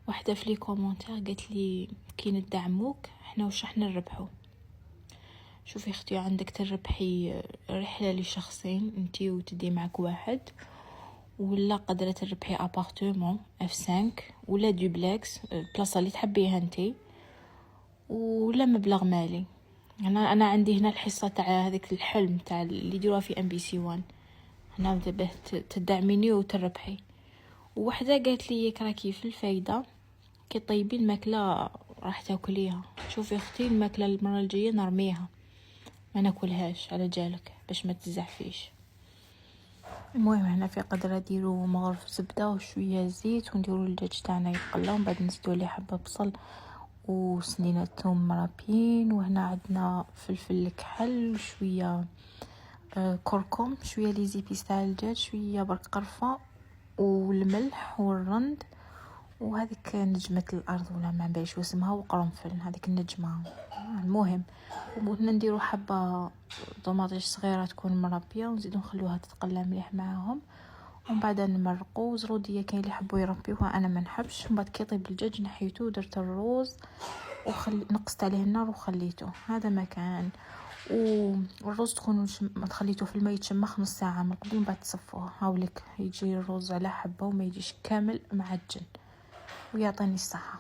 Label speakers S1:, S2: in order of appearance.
S1: واحدة في لي كومونتير قالت لي كي ندعموك احنا وش راح نربحو. شوفي اختي، عندك تربحي رحلة لشخصين انتي وتدي معك واحد، ولا قدرة تربحي ابارتمون F5 ولا دوبلكس بلاصة اللي تحبيها انتي، ولا مبلغ مالي. انا عندي هنا الحصة تاع هذيك الحلم تاع اللي يديروها في MBC1. هنا به تدعميني وتربحي. وواحدة قالت لي راكي في الفايدة كي طيبي الماكلة راح تاكليها. شوفي اختي، الماكلة المرة الجاية نرميها ما ناكلهاش على جالك باش ما تزعفيش. المهم هنا في قدرة نديرو مغرف زبدة وشوية زيت ونديرو الدجاج تاعنا يتقلى، ومن بعد نزيدو عليه حبة بصل وسنينة ثوم مرابين، وهنا عندنا فلفل كحل وشوية كركم، شوية لي زيبيس تاع الدجاج، شوية برك قرفة والملح والرند، وهذيك نجمة الأرض ولا ما نباليش واسمها، وقرنفل هذيك النجمة. المهم وهنا نديرو حبة طماطيش صغيرة تكون مربية ونزيدو نخلوها تتقلى مليح معاهم، ومن بعد نمرقو زرودية. كاين اللي يحبوا يربيوها، انا ما نحبش. ومن بعد كي يطيب الدجاج نحيته ودرت الروز نقصت عليه النار وخليته. هذا ما كان. والرز تكونوا خليته في الماء يتشمخ نص ساعة من قبل، من بعد تصفوه. هاولك يجي الرز على حبة وما يجيش كامل معجن، ويعطيني الصحة.